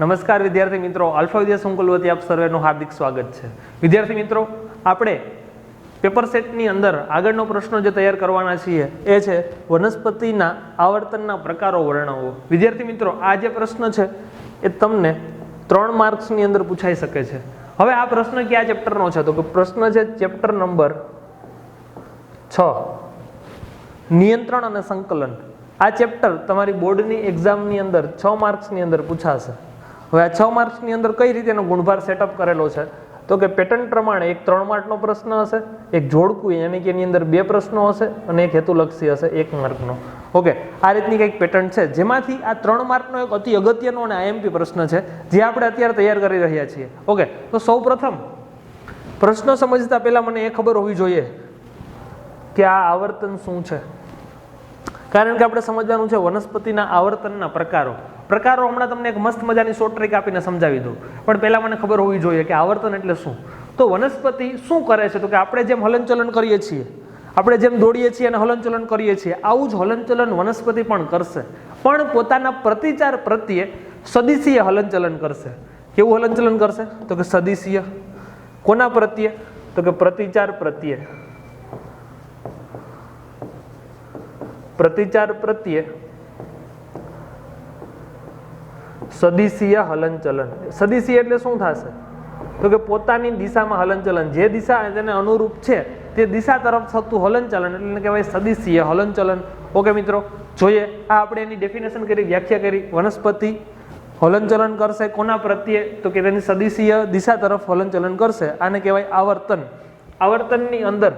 નમસ્કાર વિદ્યાર્થી મિત્રો, આલ્ફા વિદ્યા સંકુલ વતી આપ સર્વેનું હાર્દિક સ્વાગત છે। વિદ્યાર્થી મિત્રો, આપણે પેપર સેટની અંદર આગળનો પ્રશ્ન જે તૈયાર કરવાના છીએ એ છે વનસ્પતિના આવર્તનના પ્રકારો વર્ણવો। વિદ્યાર્થી મિત્રો, આ જે પ્રશ્ન છે એ તમને 3 માર્ક્સની અંદર પૂછાઈ શકે છે। હવે આ પ્રશ્ન કયા ચેપ્ટરનો છે? તો કે પ્રશ્ન છે ચેપ્ટર નંબર 6 નિયંત્રણ અને સંકલન। આ ચેપ્ટર તમારી બોર્ડની એક્ઝામની અંદર 6 માર્ક્સની અંદર પૂછાશે। હવે આ 6 માર્ક્સની અંદર કઈ રીતે એનો ગુણભાર સેટઅપ કરેલો છે? તો કે પેટર્ન પ્રમાણે એક 3 માર્કનો પ્રશ્ન હશે, એક જોડકું યાની કે એની અંદર 2 પ્રશ્નો હશે અને એક હેતુલક્ષી હશે 1 માર્કનો। ઓકે, આ રીતની કંઈક પેટર્ન છે, જેમાંથી આ 3 માર્કનો એક અતિ અગત્યનો અને આઈએમપી પ્રશ્ન છે જે આપણે અત્યારે તૈયાર કરી રહ્યા છીએ। ઓકે, તો સૌપ્રથમ પ્રશ્ન સમજતા પહેલા મને એ ખબર હોવી જોઈએ કે આ આવર્તન શું છે, કારણ કે આપણે સમજવાનું છે વનસ્પતિના આવર્તનના પ્રકારો। હમણાં તમને એક મસ્ત મજાની શોર્ટ ટ્રીક આપીને સમજાવી દઉં, પણ પહેલા મને ખબર હોવી જોઈએ કે આવર્તન એટલે શું। તો વનસ્પતિ શું કરે છે? તો કે આપણે જેમ હલનચલન કરીએ છીએ, આપણે જેમ દોડીએ છીએ અને હલનચલન કરીએ છીએ, આવું જ હલનચલન વનસ્પતિ પણ કરશે, પણ પોતાના પ્રતિચાર પ્રત્યે સદિશીય હલનચલન કરશે। કેવું હલનચલન કરશે? તો કે સદિશીય। કોના પ્રત્યે? તો કે પ્રતિચાર પ્રત્યે। પ્રતિચાર પ્રત્યે સદિશીય હલનચલન। સદિશીય એટલે શું થશે? તો કે પોતાની દિશામાં હલનચલન, જે દિશા તેને અનુરૂપ છે તે દિશા તરફ થતું હલનચલન એટલે કહેવાય સદિશીય હલનચલન। ઓકે મિત્રો, જોઈએ આ આપણે એની ડેફિનેશન કરી, વ્યાખ્યા કરી। વનસ્પતિ હલનચલન કરશે કોના પ્રત્યે? તો કે તેની સદિશીય દિશા તરફ હલનચલન કરશે, આને કહેવાય આવર્તન। આવર્તનની અંદર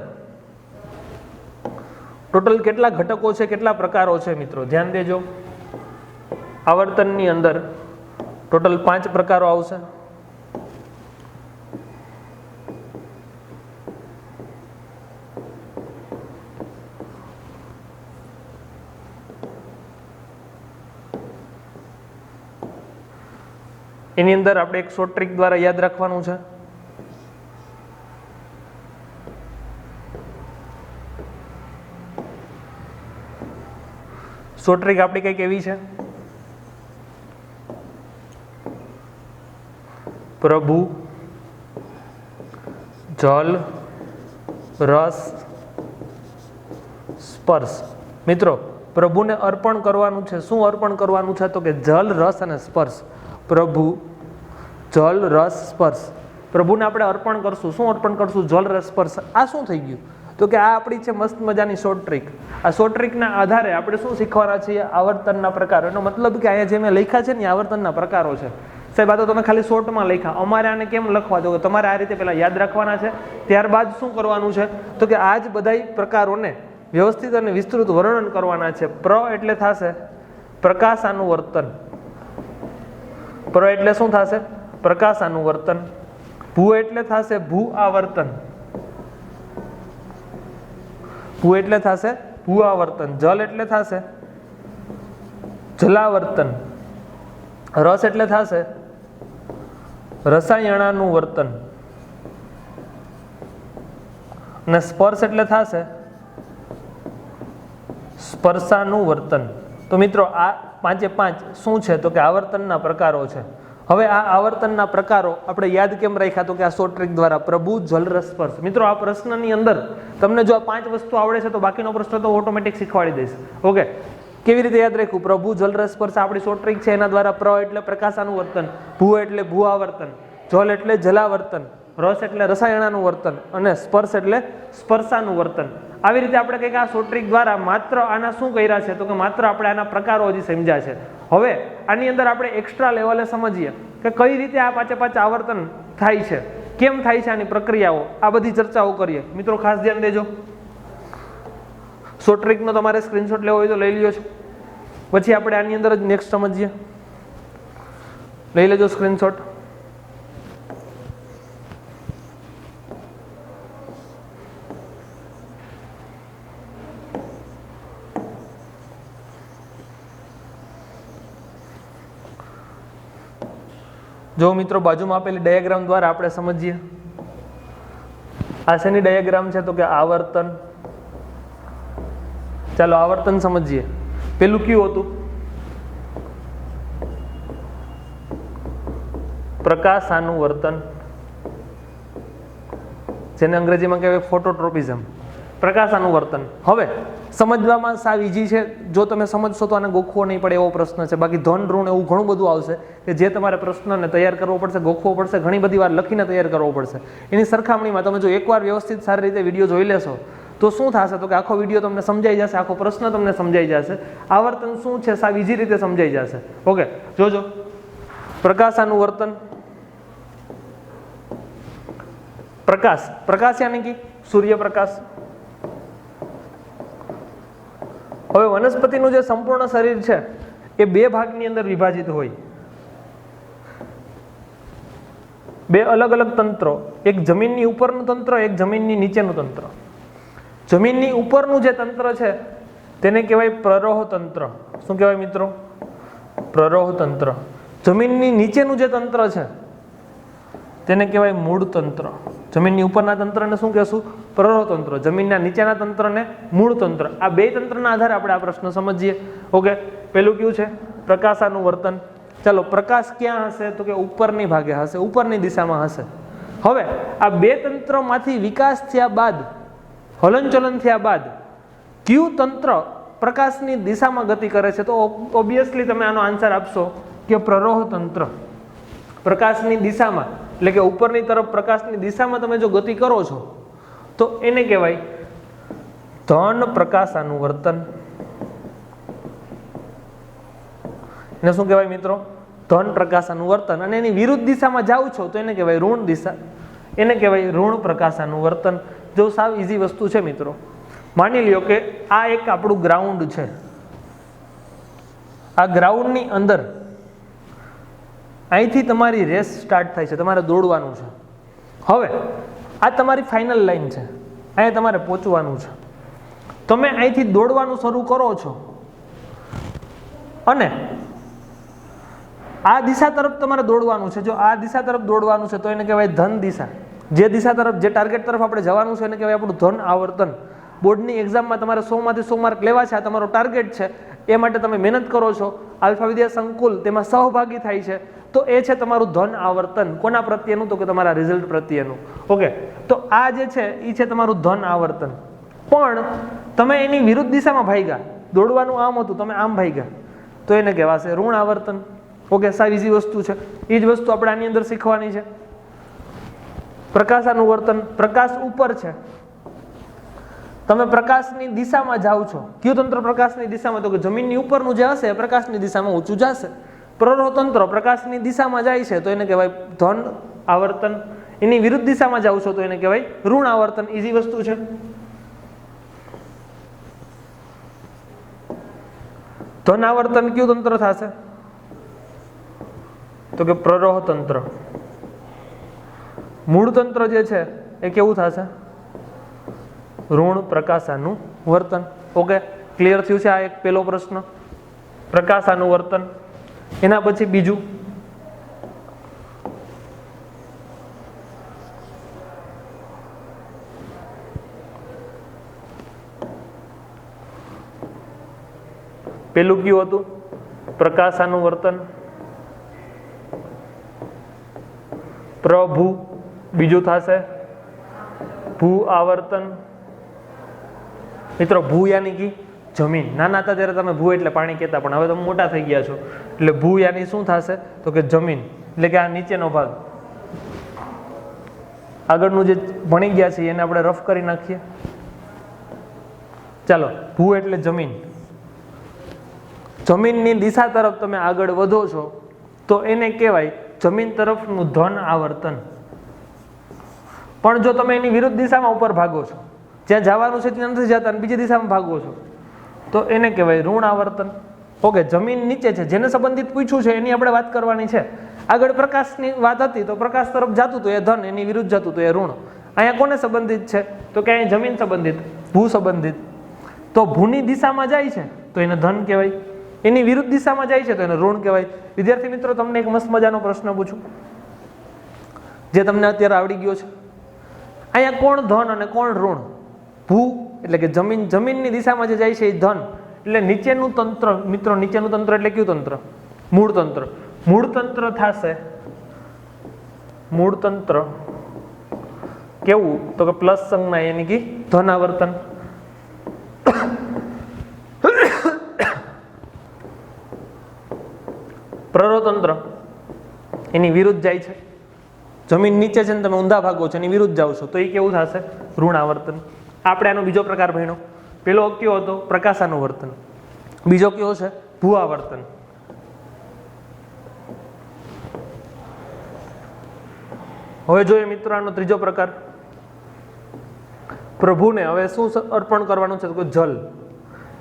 ટોટલ કેટલા ઘટકો છે, કેટલા પ્રકારો છે? મિત્રો ધ્યાન દેજો। આવર્તનની અંદર ટોટલ 5 પ્રકારો આવશે। એની અંદર આપણે એક શોર્ટ ટ્રીક દ્વારા યાદ રાખવાનું છે। શોર્ટ ટ્રીક આપણી કંઈક એવી છે: પ્રભુ, જલ, રસ, સ્પર્શ। મિત્રો, પ્રભુને અર્પણ કરવાનું છે। શું અર્પણ કરવાનું છે? તો કે જલ, રસ અને સ્પર્શ। પ્રભુ, જલ, રસ, સ્પર્શ। પ્રભુને આપણે અર્પણ કરશું। શું અર્પણ કરશું? જલ, રસ, સ્પર્શ। આ શું થઈ ગયું? તો કે આ આપણી છે મસ્ત મજાની શોર્ટ ટ્રીક। આ શોર્ટ ટ્રીકના આધારે આપણે શું શીખવાના છીએ? આવર્તનના પ્રકારો। એનો મતલબ કે અહીંયા જે મેં લખ્યા છે ને આવર્તનના પ્રકારો છે। સાહેબ, આ તો તમે ખાલી શોર્ટમાં લખ્યા, અમારે આને કેમ લખવા? તો તમારે આ રીતે પહેલા યાદ રાખવાના છે, ત્યારબાદ શું કરવાનું છે? તો કે આ જ બધા પ્રકારોને વ્યવસ્થિત અને વિસ્તૃત વર્ણન કરવાના છે। પ્ર એટલે થશે પ્રકાશાનુવર્તન। પ્ર એટલે શું થશે? પ્રકાશાનુવર્તન। ભૂ એટલે થશે ભૂ આવર્તન। ભૂ એટલે થશે ભૂ આવર્તન। જલ એટલે થશે જલાવર્તન। રસ એટલે થશે રસાયણાનું વર્તન અને સ્પર્શ એટલે થશે સ્પર્શાનું વર્તન। તો મિત્રો આ 5 શું છે? તો કે આવર્તનના પ્રકારો છે। હવે આ આવર્તનના પ્રકારો આપણે યાદ કેમ રાખ્યા? તો કે આ શોર્ટ ટ્રીક દ્વારા પ્રભુ, જલ, રસ, સ્પર્શ। મિત્રો, આ પ્રશ્નની અંદર તમને જો આ 5 વસ્તુ આવડે છે તો બાકીનો પ્રશ્ન તો ઓટોમેટિક શીખવાડી દઈશ। ઓકે, કેવી રીતે યાદ રાખ્યું? પ્રભુ, જલ, રસ, સ્પર્શ આપણી શોર્ટ ટ્રીક છે। એના દ્વારા પ્ર એટલે પ્રકાશાનું વર્તન, ભૂ એટલે ભૂ આવર્તન, જલ એટલે જલાવર્તન, રસ એટલે રસાયણાનું વર્તન અને સ્પર્શ એટલે સ્પર્શાનું વર્તન। આવી રીતે આપણે કંઈક આ શોર્ટ ટ્રીક દ્વારા માત્ર આના શું કર્યા છે? તો કે માત્ર આપણે આના પ્રકારો હજી સમજ્યા છે। હવે આની અંદર આપણે એક્સ્ટ્રા લેવલે સમજીએ કે કઈ રીતે આ 5 આવર્તન થાય છે, કેમ થાય છે, આની પ્રક્રિયાઓ, આ બધી ચર્ચાઓ કરીએ। મિત્રો ખાસ ધ્યાન દેજો। શોર્ટ ટ્રીકનો તમારે સ્ક્રીનશોટ લેવો હોય તો લઈ લ્યો છો, પછી આપણે આની અંદર જ નેક્સ્ટ સમજીએ। લઈ લેજો સ્ક્રીનશોટ। જો મિત્રો, બાજુમાં આપેલી ડાયાગ્રામ દ્વારા આપણે સમજીએ। આ શેની ડાયાગ્રામ છે? તો કે આવર્તન। ચાલો આવર્તન સમજીએ। પેલું કયું હતું? પ્રકાશાનુવર્તન, જેને અંગ્રેજીમાં કહેવાય ફોટોટ્રોપિઝમ, પ્રકાશાનુવર્તન. હવે સમજવામાં સાવ ઈઝી છે, જો તમે સમજશો તો આને ગોખવો નહીં પડે એવો પ્રશ્ન છે. બાકી ધન ઋણ એવું ઘણું બધું આવશે કે જે તમારે પ્રશ્નને તૈયાર કરવો પડશે, ગોખવો પડશે, ઘણી બધી વાર લખીને તૈયાર કરવો પડશે. એની સરખામણીમાં તમે જો એકવાર વ્યવસ્થિત સારી રીતે વિડીયો જોઈ લેશો તો શું થશે, તો કે આખો વિડીયો તમને સમજાઈ જશે, આખો પ્રશ્ન તમને સમજાઈ જશે, આવર્તન શું છે સાવ ઈઝી રીતે સમજાઈ જશે. ઓકે, જોજો. પ્રકાશાનુવર્તન, પ્રકાશ, પ્રકાશ યાની કે સૂર્યપ્રકાશ. હવે વનસ્પતિનું જે સંપૂર્ણ શરીર છે એ બે ભાગની અંદર વિભાજિત હોય, બે અલગ અલગ તંત્રો, એક જમીનની ઉપરનું તંત્ર, એક જમીનની નીચેનું તંત્ર. જમીનની ઉપરનું જે તંત્ર છે તેને કહેવાય પ્રરોહ તંત્ર. શું કહેવાય મિત્રો? પ્રરોહ તંત્ર. જમીનની નીચેનું જે તંત્ર છે તેને કહેવાય મૂળ તંત્ર. જમીનની ઉપરના તંત્રને શું કહેશું? પ્રરોહ તંત્ર. જમીનના નીચેના તંત્રને મૂળ તંત્ર. આ બે તંત્રના આધારે આપણે આ પ્રશ્ન સમજીએ. ઓકે, પેલું કયું છે? પ્રકાશાનુવર્તન. ચાલો, પ્રકાશ ક્યાં હશે? તો કે ઉપરની ભાગે હશે, ઉપરની દિશામાં હશે. હવે આ બે તંત્રમાંથી વિકાસ થયા બાદ, હલનચલન થયા બાદ કયું તંત્ર પ્રકાશની દિશામાં ગતિ કરે છે? તો ઓબ્વિયસલી તમે આનો આન્સર આપશો કે પ્રરોહ તંત્ર. પ્રકાશની દિશામાં, એટલે કે ઉપરની તરફ પ્રકાશની દિશામાં તમે જો ગતિ કરો છો તો એને કહેવાય ધન પ્રકાશાનુવર્તન. એને શું કહેવાય મિત્રો? ધન પ્રકાશાનુવર્તન. અને એની વિરુદ્ધ દિશામાં જાઓ છો તો એને કહેવાય ઋણ દિશા, એને કહેવાય ઋણ પ્રકાશાનુવર્તન. જો સાવ ઈઝી વસ્તુ છે મિત્રો. માની લ્યો કે આ એક આપણું ગ્રાઉન્ડ છે. આ ગ્રાઉન્ડની અંદર અહીંથી તમારી રેસ સ્ટાર્ટ થાય છે, તમારે દોડવાનું છે. હવે આ તમારી ફાઇનલ લાઈન છે, અહીંયા તમારે પહોંચવાનું છે. તમે અહીંથી દોડવાનું શરૂ કરો છો અને આ દિશા તરફ તમારે દોડવાનું છે. જો આ દિશા તરફ દોડવાનું છે તો એને કહેવાય ધન દિશા. જે દિશા તરફ, જે ટાર્ગેટ તરફ આપણે જવાનું છે એને કહેવાય આપણું ધન આવર્તન. બોર્ડની એક્ઝામમાં તમારે 100 માંથી 100 માર્ક લેવા છે, આ તમારો ટાર્ગેટ છે, એ માટે તમે મહેનત કરો છો. આલ્ફા વિદ્યા સંકુલ તેમાં સહભાગી થાય છે તો એ છે તમારું ધન આવર્તન. કોના પ્રત્યેનું? તો કે તમારા રિઝલ્ટ પ્રત્યેનું. ઓકે, તો આ જે છે એ છે તમારું ધન આવર્તન. પણ તમે એની વિરુદ્ધ દિશામાં ભાગ્યા, દોડવાનું આમ હતું, તમે આમ ભાગ્યા તો એને કહેવાશે ઋણ આવર્તન. ઓકે, સાવ ઈઝી વસ્તુ છે. એ જ વસ્તુ આપણે આની અંદર શીખવાની છે. પ્રકાશાનુવર્તન, પ્રકાશ ઉપર છે, તમે પ્રકાશની દિશામાં જાઓ છો. કયું તંત્ર પ્રકાશની દિશામાં? તો કે જમીનની ઉપરનું જે હશે પ્રકાશની દિશામાં ઊંચું જશે. પ્રરોહ તંત્ર પ્રકાશની દિશામાં જાય છે તો એને કહેવાય ધન આવર્તન. એની વિરુદ્ધ દિશામાં જાઓ છો તો એને કહેવાય ઋણ આવર્તન. ઈઝી વસ્તુ છે. ધન આવર્તન કયું તંત્ર થશે? તો કે પ્રરોહ તંત્ર. મૂળ તંત્ર જે છે એ કેવું થશે? ઋણ પ્રકાશાનુવર્તન. ઓકે, ક્લિયર થયું છે? આ એક પેલો પ્રશ્ન, પ્રકાશાનુવર્તન. એના પછી બીજું, પેલું કયું હતું? પ્રકાશાનુવર્તન. પ્રભુ. બીજું થશે ભૂ આવર્તન. મિત્રો, ભૂ યાની કે જમીન. નાના હતા ત્યારે તમે ભૂ એટલે પાણી કહેતા, પણ હવે તમે મોટા થઈ ગયા છો એટલે ભૂ યાની શું થશે? તો કે જમીન, એટલે કે આ નીચેનો ભાગ. આગળનું જે ભણી ગયા છે એને આપણે રફ કરી નાખીએ. ચાલો, ભૂ એટલે જમીન. જમીનની દિશા તરફ તમે આગળ વધો છો તો એને કહેવાય જમીન તરફનું ધન આવર્તન. પણ જો તમે એની વિરુદ્ધ દિશામાં ઉપર ભાગો છો, જ્યાં જવાનું છે ત્યાં નથી જતા અને બીજી દિશામાં ભાગો છો તો એને કહેવાય ઋણ આવર્તન. ઓકે, જમીન નીચે છે, જેને સંબંધિત પૂછ્યું છે એની આપણે વાત કરવાની છે. આગળ પ્રકાશની વાત હતી તો પ્રકાશ તરફ જતું તો એ ધન, એની વિરુદ્ધ જતું તો એ ઋણ. અહીંયા કોને સંબંધિત છે? તો કે અહીંયા જમીન સંબંધિત, ભૂ સંબંધિત. તો ભૂની દિશામાં જાય છે તો એને ધન કહેવાય, એની વિરુદ્ધ દિશામાં જાય છે તો એને ઋણ કહેવાય. વિદ્યાર્થી મિત્રો, તમને એક મસ્ત મજાનો પ્રશ્ન પૂછું જે તમને અત્યારે આવડી ગયો છે. અહીંયા કોણ ધન અને કોણ ઋણ? ભૂ એટલે કે જમીન, જમીનની દિશામાં જે જાય છે એ ધન. એટલે નીચેનું તંત્ર મિત્રો, નીચેનું તંત્ર એટલે કયું તંત્ર? મૂળ તંત્ર. મૂળ તંત્ર થશે મૂળ તંત્ર કેવું? તો કે પ્લસ સંજ્ઞા યાની કે ધન આવર્તન. પ્રરોતંત્ર એની વિરુદ્ધ જાય છે. જમીન નીચે છે ને તમે ઊંધા ભાગો છો, એની વિરુદ્ધ જાઓ છો તો એ કેવું થશે? ઋણ આવર્તન. આપણે આનો બીજો પ્રકાર ભણ્યો. પેલો કયો હતો? પ્રકાશાનુવર્તન. બીજો કયો છે? ભૂઆવર્તન. હવે જોઈએ મિત્રો આનો ત્રીજો પ્રકાર. પ્રભુને હવે શું અર્પણ કરવાનું છે? તો જલ,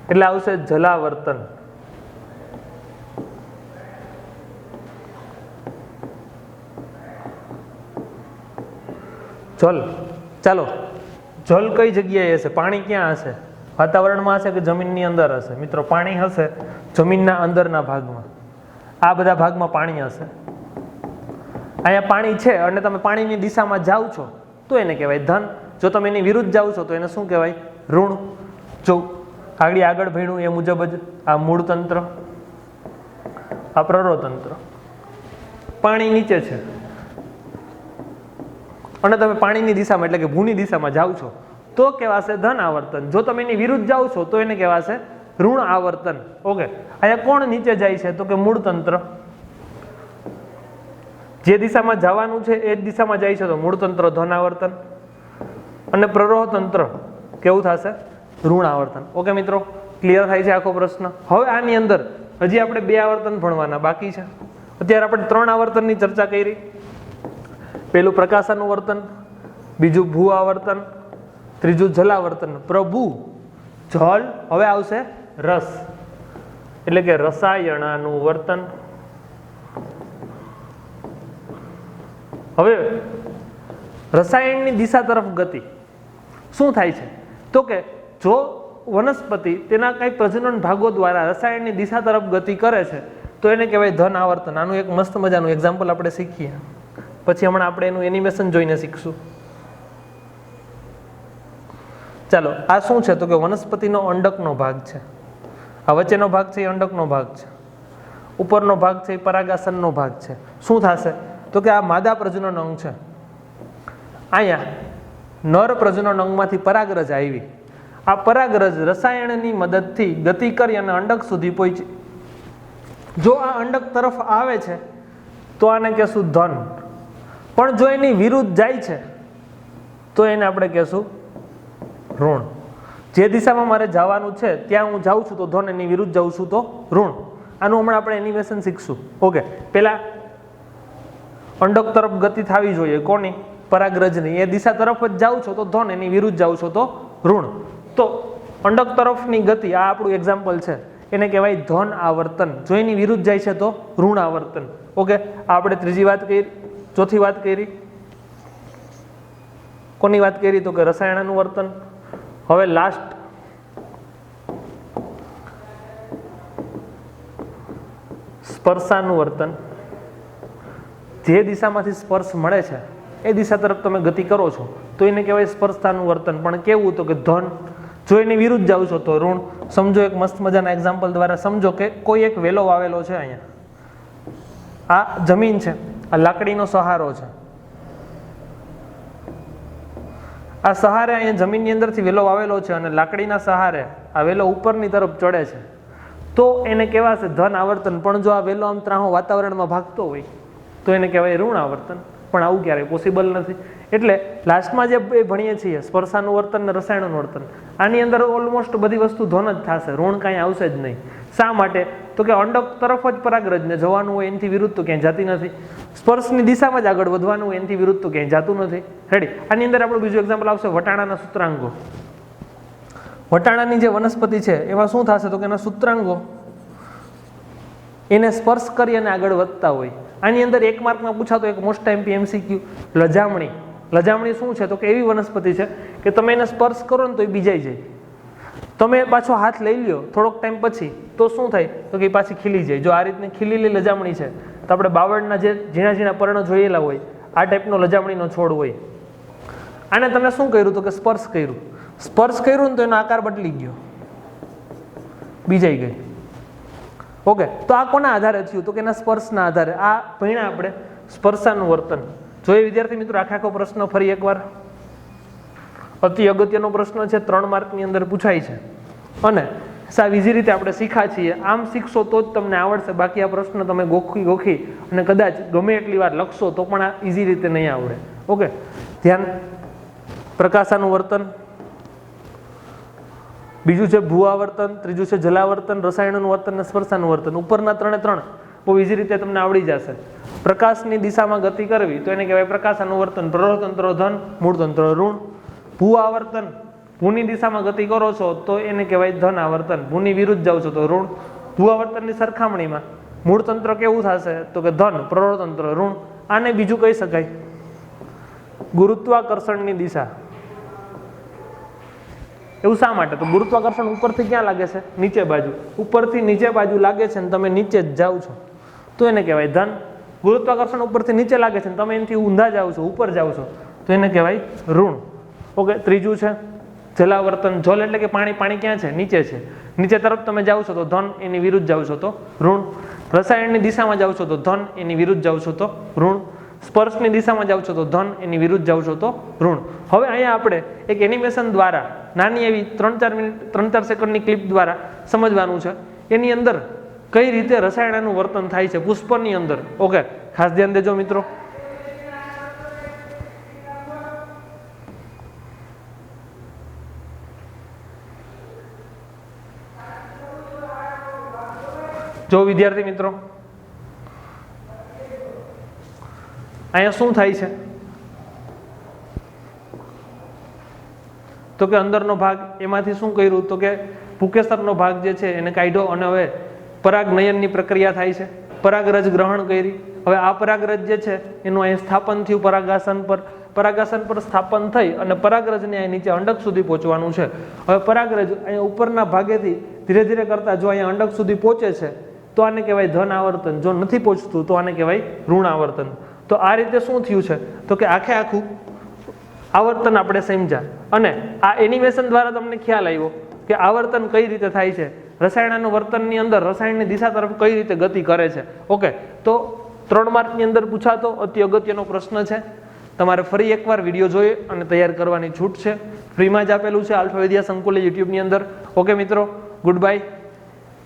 એટલે આવશે જલાવર્તન. જલ, ચાલો જલ કઈ જગ્યાએ હશે? પાણી ક્યાં હશે? વાતાવરણમાં હશે કે જમીનની અંદર હશે? મિત્રો પાણી હશે જમીનના અંદરના ભાગમાં. આ બધા ભાગમાં પાણી હશે. અહીંયા પાણી છે અને તમે પાણીની દિશામાં જાઓ છો તો એને કહેવાય ધન. જો તમે એની વિરુદ્ધ જાઓ છો તો એને શું કહેવાય? ઋણ. જો આગળ ભણ્યું એ મુજબ જ આ મૂળ તંત્ર, આ પ્રરોતંત્ર. પાણી નીચે છે અને તમે પાણીની દિશામાં એટલે કે ભૂની દિશામાં જાઓ છો તો કહેવાશે ધન આવર્તન. જો તમે એની વિરુદ્ધ જાઓ છો તો એને કહેવાશે ઋણ આવર્તન. ઓકે, અહીંયા કોણ નીચે જાય છે? તો કે મૂળ તંત્ર. જે દિશામાં જવાનું છે એ જ દિશામાં જાય છે તો મૂળ તંત્ર ધન આવર્તન, અને પ્રરોહ તંત્ર કેવું થશે? ઋણ આવર્તન. ઓકે મિત્રો, ક્લિયર થાય છે આખો પ્રશ્ન? હવે આની અંદર હજી આપણે 2 આવર્તન ભણવાના બાકી છે. અત્યારે આપણે 3 આવર્તનની ચર્ચા કરી. પેલું પ્રકાશાનુવર્તન, બીજું ભૂ આવર્તન, ત્રીજું જલાવર્તન. પ્રભુ, જલ, હવે આવશે રસ, એટલે કે રસાયણાનુવર્તન. હવે રસાયણની દિશા તરફ ગતિ શું થાય છે? તો કે જો વનસ્પતિ તેના કઈ પ્રજનન ભાગો દ્વારા રસાયણની દિશા તરફ ગતિ કરે છે તો એને કહેવાય ધન આવર્તન. આનું એક મસ્ત મજાનું એક્ઝામ્પલ આપણે શીખીએ, પછી હમણાં આપણે એનું એનિમેશન જોઈને શીખશું. ચાલો, આ શું છે? તો કે વનસ્પતિનો અંડકનો ભાગ છે. આ વચ્ચેનો ભાગ છે એ અંડકનો ભાગ છે, ઉપરનો ભાગ છે એ પરાગાસનનો ભાગ છે. શું થશે? તો કે આ માદા પ્રજનન અંગ છે. અહીંયા નર પ્રજનન અંગમાંથી પરાગરજ આવી. આ પરાગરજ રસાયણની મદદથી ગતિ કરી અને અંડક સુધી પહોંચી. જો આ અંડક તરફ આવે છે તો આને કહેશું ધન, પણ જો એની વિરુદ્ધ જાય છે તો એને આપણે કહેશું ઋણ. જે દિશામાં મારે જવાનું છે ત્યાં હું જાઉં છું તો ધન, એની વિરુદ્ધ જાઉં છું તો ઋણ. આનું હમણાં આપણે એનિમેશન શીખશું. ઓકે, પેલા અંડક તરફ ગતિ થવી જોઈએ. કોની? પરાગરજની. એ દિશા તરફ જ જાઉં છો તો ધન, એની વિરુદ્ધ જાઉં છો તો ઋણ. તો અંડક તરફની ગતિ, આ આપણું એક્ઝામ્પલ છે, એને કહેવાય ધન આવર્તન. જો એની વિરુદ્ધ જાય છે તો ઋણ આવર્તન. ઓકે, આપણે ત્રીજી વાત કરી, ચોથી વાત કરી. કોની વાત કરી? તો કે રસાયણાનુવર્તન. હવે લાસ્ટ સ્પર્શાનુવર્તન. જે દિશામાંથી સ્પર્શ મળે છે એ દિશા તરફ તમે ગતિ કરો છો તો એને કહેવાય સ્પર્શાનુવર્તન. પણ કેવું? તો કે ધન. જો એની વિરુદ્ધ જાવ છો તો ઋણ. સમજો, એક મસ્ત મજાના એક્ઝામ્પલ દ્વારા સમજો કે કોઈ એક વેલો વાવેલો છે. અહીંયા આ જમીન છે, આ લાકડીનો સહારો છે. આ સહારે અહીંયા જમીનની અંદરથી વેલો વાવેલો છે અને લાકડીના સહારે આ વેલો ઉપરની તરફ ચડે છે તો એને કહેવાશે ધન આવર્તન. પણ જો આ વેલો આમ ત્રાહો વાતાવરણમાં ભાગતો હોય તો એને કહેવાય ઋણ આવર્તન. પણ આવું ક્યારેય પોસિબલ નથી. એટલે લાસ્ટમાં જે ભણીએ છીએ સ્પર્શાનુવર્તન ને રસાયણાનુવર્તન, આની અંદર ઓલમોસ્ટ બધી વસ્તુ ધન જ થશે, ઋણ કાંઈ આવશે જ નહીં. શા માટે? તો કે અંડક તરફ જ પરાગરજને જવાનું હોય, એનાથી વિરુદ્ધ તો ક્યાંય જતી નથી. સ્પર્શની દિશામાં જ આગળ વધવાનું હોય, એનાથી વિરુદ્ધ તો ક્યાંય જતું નથી. રેડી? આની અંદર આપણું બીજું એક્ઝામ્પલ આવશે વટાણાના સૂત્રાંગો. વટાણાની જે વનસ્પતિ છે એમાં શું થશે? તો કે એના સૂત્રાંગો એને સ્પર્શ કરી અને આગળ વધતા હોય. આની અંદર 1 માર્કમાં પૂછાતો એક મોસ્ટ ટાઈમ PMCQ, લજામણી. લજામણી શું છે? તો કે એવી વનસ્પતિ છે કે તમે એને સ્પર્શ કરો ને તો એ બીજાઈ જાય. તમે પાછો હાથ લઈ લ્યો થોડોક ટાઈમ પછી તો શું થાય? તો કે પાછી ખીલી જાય. જો આ રીતની ખીલેલી લજામણી છે તો આપણે બાવળના જે ઝીણા ઝીણા પર્ણ જોયેલા હોય આ ટાઈપનો લજામણીનો છોડ હોય. આને તમે શું કર્યું? તો કે સ્પર્શ કર્યું. સ્પર્શ કર્યું ને તો એનો આકાર બદલી ગયો, બીજાઈ ગઈ. ઓકે, તો આ કોના આધારે થયું? તો કે એના સ્પર્શના આધારે. આ ભણ્યા આપણે સ્પર્શાનુવર્તન. જોઈએ વિદ્યાર્થી મિત્રો આખો પ્રશ્ન ફરી એકવાર. અતિ અગત્યનો પ્રશ્ન છે, 3 માર્કની અંદર પૂછાય છે અને સાવ ઈઝી રીતે આપણે શીખા છીએ. આમ શીખશો તો જ તમને આવડશે, બાકી આ પ્રશ્ન તમે ગોખી અને કદાચ ગમે એટલી વાર લખશો તો પણ આ ઈઝી રીતે નહીં આવડે. ઓકે, ધ્યાન. પ્રકાશાનું વર્તન, બીજું છે ભૂઆવર્તન, ત્રીજું છે જલાવર્તન, રસાયણનું વર્તન અને સ્પર્શાનું વર્તન. ઉપરના 3 બહુ ઈઝી રીતે તમને આવડી જશે. પ્રકાશની દિશામાં ગતિ કરવી તો એને કહેવાય પ્રકાશાનું વર્તન. પ્રરોહતંત્ર ધન, મૂળતંત્ર ઋણ. ભૂઆવર્તન, ભૂની દિશામાં ગતિ કરો છો તો એને કહેવાય ધન આવર્તન. ભૂની વિરુદ્ધ જાઓ છો તો ઋણ. ભૂઆવર્તનની સરખામણીમાં મૂળતંત્ર કેવું થશે તો કે ધન, પ્રરોહતંત્ર ઋણ. આને બીજું કહી શકાય ગુરુત્વાકર્ષણની દિશા. એવું શા માટે? તો ગુરુત્વાકર્ષણ ઉપરથી ક્યાં લાગે છે? નીચે બાજુ. ઉપરથી નીચે બાજુ લાગે છે ને તમે નીચે જ જાઓ છો તો એને કહેવાય ધન. ગુરુત્વાકર્ષણ ઉપરથી નીચે લાગે છે ને તમે એનાથી ઊંધા જાઓ છો, ઉપર જાઓ છો તો એને કહેવાય ઋણ. ઓકે, ત્રીજું છે જલાવર્તન. જલ એટલે કે પાણી. પાણી ક્યાં છે? નીચે છે. નીચે તરફ તમે જાઓ છો તો ધન, એની વિરુદ્ધ જાઓ છો તો ઋણ. રસાયણની દિશામાં જાઓ છો તો ધન, એની વિરુદ્ધ જાઓ છો તો ઋણ. સ્પર્શની દિશામાં જાઓ છો તો ધન, એની વિરુદ્ધ જાઓ છો તો ઋણ. હવે અહીંયા આપણે એક એનિમેશન દ્વારા નાની એવી 3-4 સેકન્ડની ક્લિપ દ્વારા સમજવાનું છે. એની અંદર કઈ રીતે રસાયણનું વર્તન થાય છે પુષ્પની અંદર. ઓકે, ખાસ ધ્યાન દેજો મિત્રો. જો વિદ્યાર્થી મિત્રો, અહીંયા શું થાય છે તો કે અંદરનો ભાગ એમાંથી શું કર્યું તો કે પુકેસરનો ભાગ જે છે એને કાઢ્યો અને હવે પરાગનયનની પ્રક્રિયા થાય છે. પરાગરજ ગ્રહણ કરી. હવે આ પરાગરજ જે છે એનું અહીં સ્થાપન થયું પરાગાસન પર. પરાગાસન પર સ્થાપન થઈ અને પરાગરજને અહીં નીચે અંડક સુધી પહોંચવાનું છે. હવે પરાગરજ અહીંયા ઉપરના ભાગેથી ધીરે ધીરે કરતા જો અહીંયા અંડક સુધી પહોંચે છે તો આને કહેવાય ધન આવર્તન. જો નથી પહોંચતું તો આને કહેવાય ઋણ આવર્તન. તો આ રીતે શું થયું છે તો કે આખું આવર્તન આપણે સમજ્યા અને આ એનિમેશન દ્વારા તમને ખ્યાલ આવ્યો કે આવર્તન કઈ રીતે થાય છે. રસાયણનું વર્તનની અંદર રસાયણની દિશા તરફ કઈ રીતે ગતિ કરે છે. ઓકે, તો 3 માર્કની અંદર પૂછાતો અતિ અગત્યનો પ્રશ્ન છે. તમારે ફરી એકવાર વિડીયો જોઈ અને તૈયાર કરવાની છૂટ છે. ફ્રીમાં જ આપેલું છે આલ્ફા વિદ્યા સંકુલ યુટ્યુબની અંદર. ઓકે મિત્રો, ગુડ બાય.